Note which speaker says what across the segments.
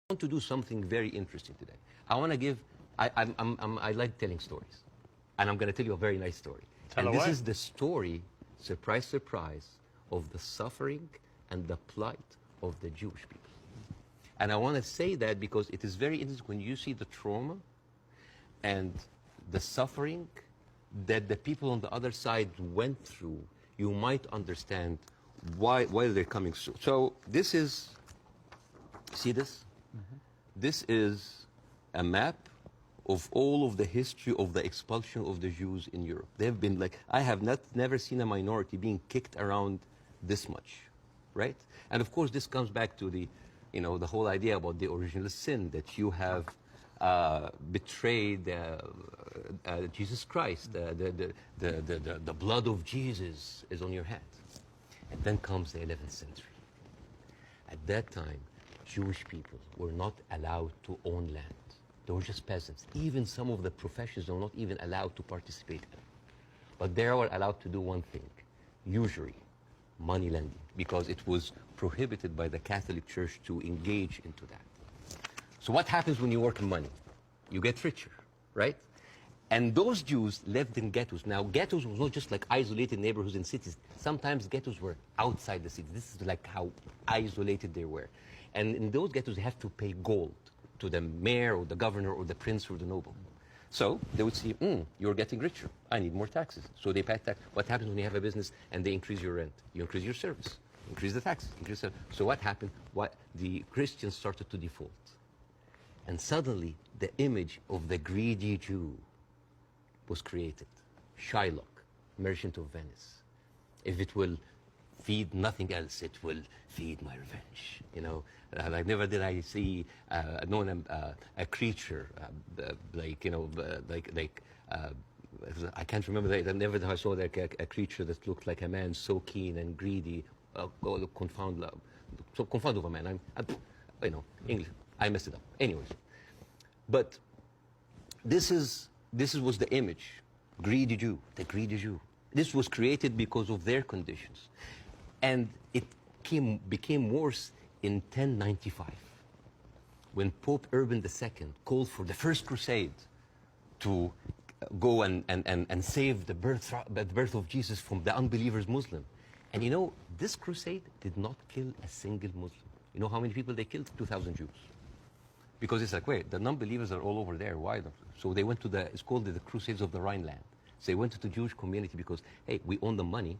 Speaker 1: want to do something very interesting today. I want to give, I like telling stories. And I'm going to tell you a very nice story.
Speaker 2: Tell
Speaker 1: and
Speaker 2: away.
Speaker 1: This is the story, surprise, surprise, of the suffering and the plight of the Jewish people. And I want to say that because it is very interesting when you see the trauma and the suffering that the people on the other side went through, you might understand why they're coming through. So this is, see this? This is a map of all of the history of the expulsion of the Jews in Europe. They've been like, I have never seen a minority being kicked around this much, right? And of course, this comes back to the, the whole idea about the original sin, that you have betrayed Jesus Christ. The blood of Jesus is on your head. And then comes the 11th century. At that time, Jewish people were not allowed to own land. They were just peasants. Even some of the professions were not even allowed to participate in. But they were allowed to do one thing, usury, money lending, because it was prohibited by the Catholic Church to engage into that. So what happens when you work in money? You get richer, right? And those Jews lived in ghettos. Now, ghettos was not just like isolated neighborhoods in cities. Sometimes ghettos were outside the city. This is like how isolated they were. And in those ghettos, they have to pay gold to the mayor or the governor or the prince or the noble. So they would see, you're getting richer. I need more taxes. So they pay tax. What happens when you have a business and they increase your rent? You increase your service, increase the taxes. So what happened? The Christians started to default. And suddenly, the image of the greedy Jew was created. Shylock, merchant of Venice. If it will feed nothing else, it will feed my revenge. Like never did I see a creature I can't remember that. Never did I saw like a creature that looked like a man, so keen and greedy. Confound of a man. English. I messed it up. Anyways, but this was the image, greedy Jew, the greedy Jew. This was created because of their conditions. And it became worse in 1095, when Pope Urban II called for the first crusade to go and save the birth of Jesus from the unbelievers Muslim. And this crusade did not kill a single Muslim. You know how many people they killed? 2,000 Jews. Because it's like, wait, the non-believers are all over there. Why? So they went to it's called the Crusades of the Rhineland. So they went to the Jewish community because, hey, we own the money,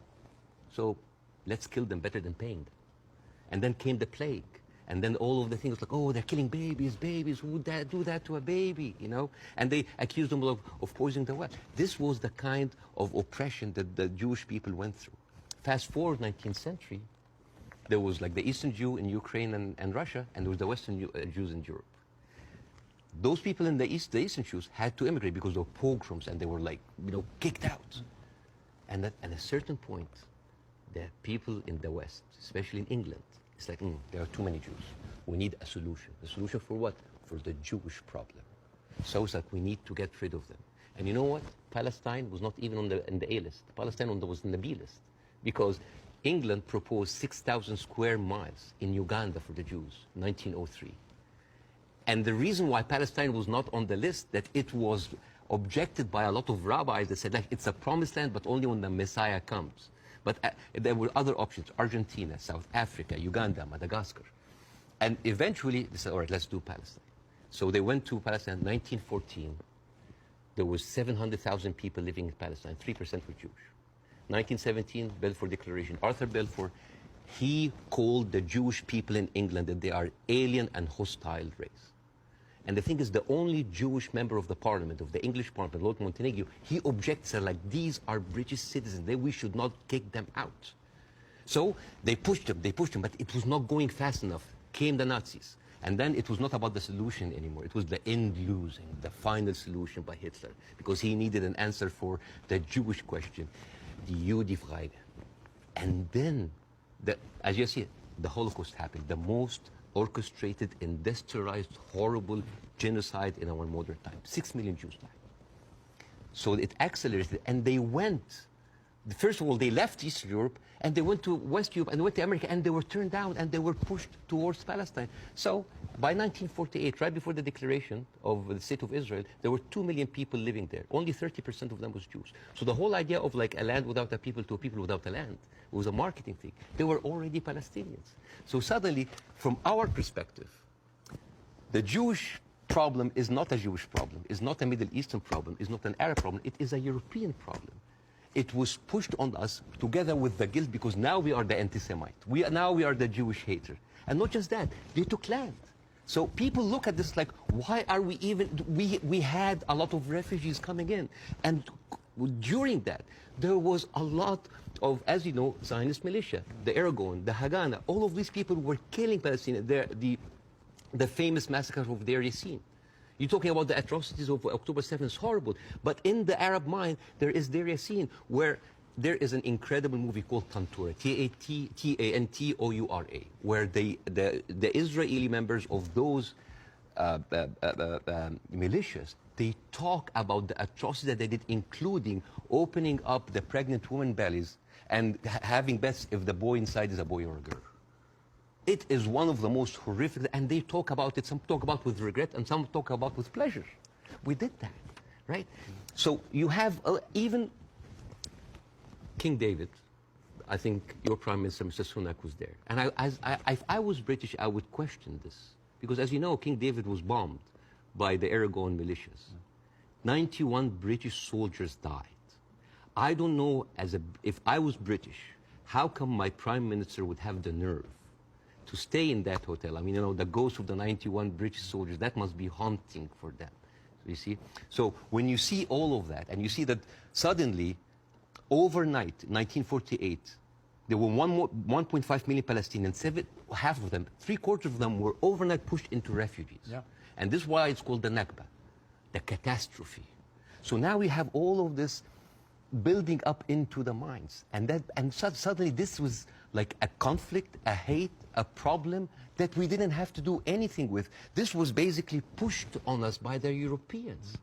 Speaker 1: so let's kill them better than paying them. And then came the plague. And then all of the things like, oh, they're killing babies, who would do that to a baby, And they accused them of poisoning the well. This was the kind of oppression that the Jewish people went through. Fast forward 19th century, there was like the Eastern Jew in Ukraine and Russia, and there was the Western Jews in Europe. Those people in the Eastern Jews had to immigrate because there were pogroms and they were like, kicked out. And at a certain point, the people in the West, especially in England, it's like, there are too many Jews. We need a solution. A solution for what? For the Jewish problem. So it's like we need to get rid of them. And you know what? Palestine was not even in the A list. Palestine was in the B list. Because England proposed 6,000 square miles in Uganda for the Jews, 1903. And the reason why Palestine was not on the list, that it was objected by a lot of rabbis that said, like, it's a promised land, but only when the Messiah comes. But there were other options, Argentina, South Africa, Uganda, Madagascar. And eventually, they said, all right, let's do Palestine. So they went to Palestine in 1914. There was 700,000 people living in Palestine, 3% were Jewish. 1917, Balfour Declaration. Arthur Balfour, he called the Jewish people in England that they are alien and hostile race. And the thing is, the only Jewish member of the parliament, of the English parliament, Lord Montagu, he objects, like, these are British citizens. We should not kick them out. So they pushed them, but it was not going fast enough. Came the Nazis. And then it was not about the solution anymore. It was the end losing, the final solution by Hitler, because he needed an answer for the Jewish question, the Judefrage. And then, as you see, the Holocaust happened, the most orchestrated, industrialized, horrible genocide in our modern time. 6 million Jews died. So it accelerated, and they went First of all, they left Eastern Europe and they went to West Europe and they went to America and they were turned down and they were pushed towards Palestine. So by 1948, right before the declaration of the State of Israel, there were 2 million people living there. Only 30% of them was Jews. So the whole idea of like a land without a people to a people without a land was a marketing thing. They were already Palestinians. So suddenly, from our perspective, the Jewish problem is not a Jewish problem, is not a Middle Eastern problem, is not an Arab problem. It is a European problem. It was pushed on us together with the guilt because now we are the anti-Semite. Now we are the Jewish hater. And not just that, they took land. So people look at this like, why are we even, we had a lot of refugees coming in. And during that, there was a lot of, as you know, Zionist militia, the Aragon, the Haganah, all of these people were killing Palestinians. The famous massacre of Deir Yassin. You're talking about the atrocities of October 7th, it's horrible. But in the Arab mind, there is Deir Yassin, where there is an incredible movie called Tantoura, Tantoura, where the Israeli members of those militias, they talk about the atrocities that they did, including opening up the pregnant women bellies and having bets if the boy inside is a boy or a girl. It is one of the most horrific, and they talk about it, some talk about with regret, and some talk about with pleasure. We did that, right? So you have even King David, I think your Prime Minister, Mr. Sunak, was there. And if I was British, I would question this. Because as you know, King David was bombed by the Aragon militias. 91 British soldiers died. I don't know, if I was British, how come my Prime Minister would have the nerve to stay in that hotel? I mean, you know, the ghosts of the 91 British soldiers, that must be haunting for them, you see? So when you see all of that, and you see that suddenly, overnight, 1948, there were 1.5 million Palestinians, half of them, 3/4 of them were overnight pushed into refugees. Yeah. And this is why it's called the Nakba, the catastrophe. So now we have all of this building up into the minds. And suddenly this was like a conflict, a hate, a problem that we didn't have to do anything with. This was basically pushed on us by the Europeans.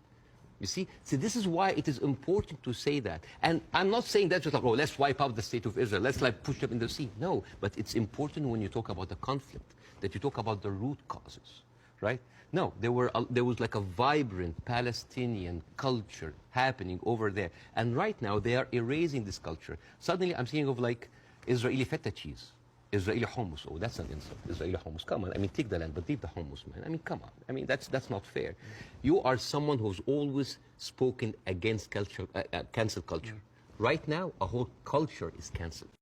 Speaker 1: You see? So this is why it is important to say that. And I'm not saying that just like, oh, let's wipe out the State of Israel, let's like push them in the sea. No, but it's important when you talk about the conflict, that you talk about the root causes, right? No, there was like a vibrant Palestinian culture happening over there. And right now they are erasing this culture. Suddenly I'm thinking of like Israeli feta cheese, Israeli hummus. Oh, that's an insult. Israeli hummus. Come on. I mean, take the land, but leave the hummus, man. I mean, come on. I mean, that's not fair. You are someone who's always spoken against culture, cancel culture. Right now, a whole culture is canceled.